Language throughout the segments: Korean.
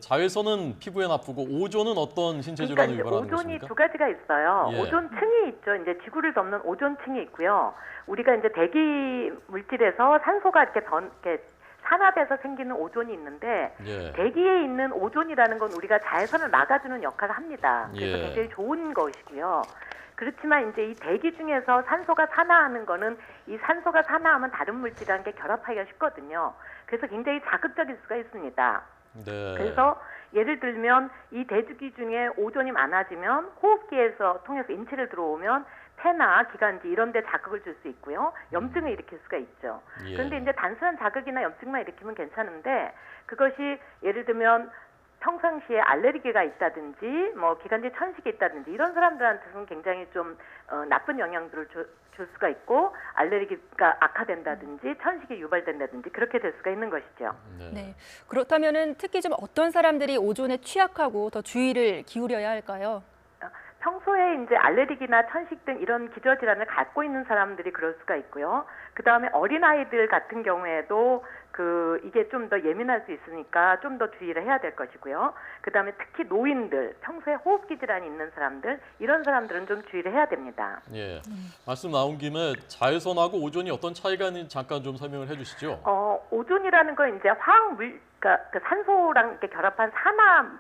자외선은 피부에 나쁘고 오존은 어떤 신체 그러니까 질환을 이제 유발하는 오존이 것입니까? 두 가지가 있어요. 예. 오존층이 있죠. 이제 지구를 덮는 오존층이 있고요. 우리가 이제 대기 물질에서 산소가 이렇게 산화돼서 생기는 오존이 있는데 예. 대기에 있는 오존이라는 건 우리가 자외선을 막아주는 역할을 합니다. 그래서 예. 굉장히 좋은 것이고요. 그렇지만 이제 이 대기 중에서 산소가 산화하는 거는 이 산소가 산화하면 다른 물질이랑 게 결합하기가 쉽거든요. 그래서 굉장히 자극적일 수가 있습니다. 네. 그래서 예를 들면 이 대주기 중에 오존이 많아지면 호흡기에서 통해서 인체를 들어오면 폐나 기관지 이런 데 자극을 줄 수 있고요. 염증을 일으킬 수가 있죠. 예. 그런데 이제 단순한 자극이나 염증만 일으키면 괜찮은데 그것이 예를 들면 평상시에 알레르기가 있다든지 뭐 기관지 천식이 있다든지 이런 사람들한테는 굉장히 좀 나쁜 영향들을 줄 수가 있고 알레르기가 악화된다든지 천식이 유발된다든지 그렇게 될 수가 있는 것이죠. 네. 네. 그렇다면은 특히 좀 어떤 사람들이 오존에 취약하고 더 주의를 기울여야 할까요? 평소에 이제 알레르기나 천식 등 이런 기저질환을 갖고 있는 사람들이 그럴 수가 있고요. 그 다음에 어린아이들 같은 경우에도 이게 좀 더 예민할 수 있으니까 좀 더 주의를 해야 될 것이고요. 그 다음에 특히 노인들, 평소에 호흡기 질환이 있는 사람들, 이런 사람들은 좀 주의를 해야 됩니다. 예. 말씀 나온 김에 자외선하고 오존이 어떤 차이가 있는지 잠깐 좀 설명을 해주시죠. 오존이라는 건 이제 그러니까 그 산소랑 이렇게 결합한 산화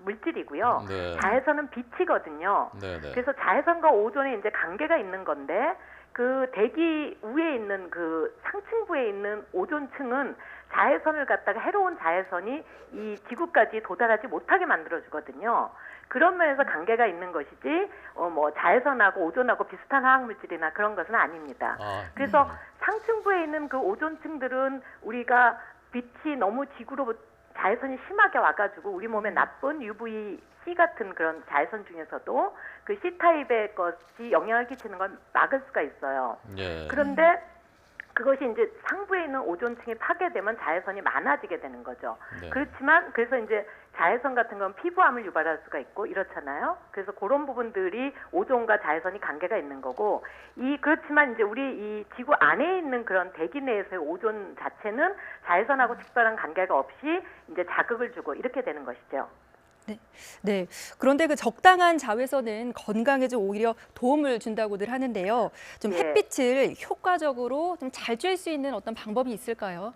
물질이고요. 네. 자외선은 빛이거든요. 네네. 그래서 자외선과 오존에 이제 관계가 있는 건데 그 대기 위에 있는 그 상층부에 있는 오존층은 자외선을 갖다가 해로운 자외선이 이 지구까지 도달하지 못하게 만들어주거든요. 그런 면에서 관계가 있는 것이지 뭐 자외선하고 오존하고 비슷한 화학 물질이나 그런 것은 아닙니다. 그래서 상층부에 있는 그 오존층들은 우리가 빛이 너무 지구로부터 자외선이 심하게 와가지고 우리 몸에 나쁜 UVC 같은 그런 자외선 중에서도 그 C타입의 것이 영향을 끼치는 건 막을 수가 있어요. 예. 그런데 그것이 이제 상부에 있는 오존층이 파괴되면 자외선이 많아지게 되는 거죠. 네. 그렇지만 그래서 이제 자외선 같은 건 피부암을 유발할 수가 있고 이렇잖아요. 그래서 그런 부분들이 오존과 자외선이 관계가 있는 거고 그렇지만 이제 우리 이 지구 안에 있는 그런 대기 내에서의 오존 자체는 자외선하고 특별한 관계가 없이 이제 자극을 주고 이렇게 되는 것이죠. 네. 그런데 그 적당한 자외선은 건강에 좀 오히려 도움을 준다고들 하는데요. 좀 예. 햇빛을 효과적으로 좀 잘 쬐 수 있는 어떤 방법이 있을까요?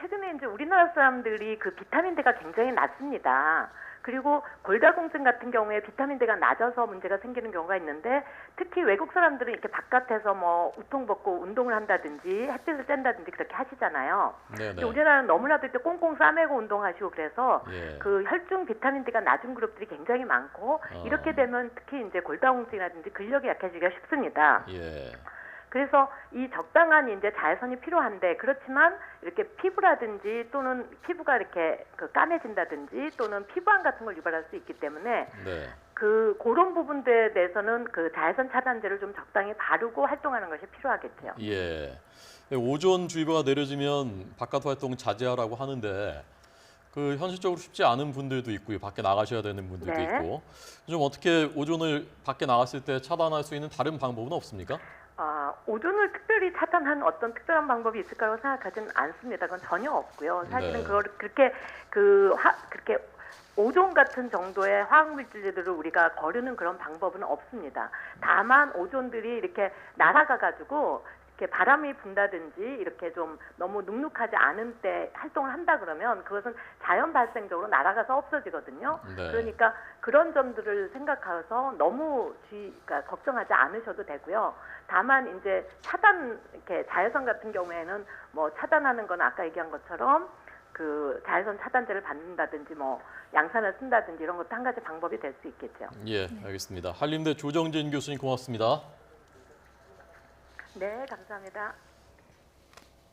최근에 이제 우리나라 사람들이 그 비타민D가 굉장히 낮습니다. 그리고 골다공증 같은 경우에 비타민D가 낮아서 문제가 생기는 경우가 있는데 특히 외국 사람들은 이렇게 바깥에서 뭐 우통 벗고 운동을 한다든지 햇빛을 쬐다든지 그렇게 하시잖아요. 근데 우리나라는 너무나도 이렇게 꽁꽁 싸매고 운동하시고 그래서 예. 그 혈중 비타민D가 낮은 그룹들이 굉장히 많고 이렇게 되면 특히 이제 골다공증이라든지 근력이 약해지기가 쉽습니다. 예. 그래서 이 적당한 이제 자외선이 필요한데 그렇지만 이렇게 피부라든지 또는 피부가 이렇게 까매진다든지 또는 피부암 같은 걸 유발할 수 있기 때문에 네. 그런 부분들에 대해서는 그 자외선 차단제를 좀 적당히 바르고 활동하는 것이 필요하겠죠. 예. 오존주의보가 내려지면 바깥 활동 자제하라고 하는데 그 현실적으로 쉽지 않은 분들도 있고요. 밖에 나가셔야 되는 분들도 네. 있고 좀 어떻게 오존을 밖에 나갔을 때 차단할 수 있는 다른 방법은 없습니까? 오존을 특별히 차단하는 어떤 특별한 방법이 있을까라고 생각하지는 않습니다. 그건 전혀 없고요. 사실은 네. 그걸 그렇게 그렇게 오존 같은 정도의 화학 물질들을 우리가 거르는 그런 방법은 없습니다. 다만 오존들이 이렇게 날아가 가지고 이렇게 바람이 분다든지 이렇게 좀 너무 눅눅하지 않은 때 활동을 한다 그러면 그것은 자연 발생적으로 날아가서 없어지거든요. 네. 그러니까 그런 점들을 생각해서 너무 그러니까 걱정하지 않으셔도 되고요. 다만 이제 이렇게 자외선 같은 경우에는 뭐 차단하는 건 아까 얘기한 것처럼 그 자외선 차단제를 받는다든지 뭐 양산을 쓴다든지 이런 것도 한 가지 방법이 될 수 있겠죠. 예, 알겠습니다. 한림대 조정진 교수님 고맙습니다. 네, 감사합니다.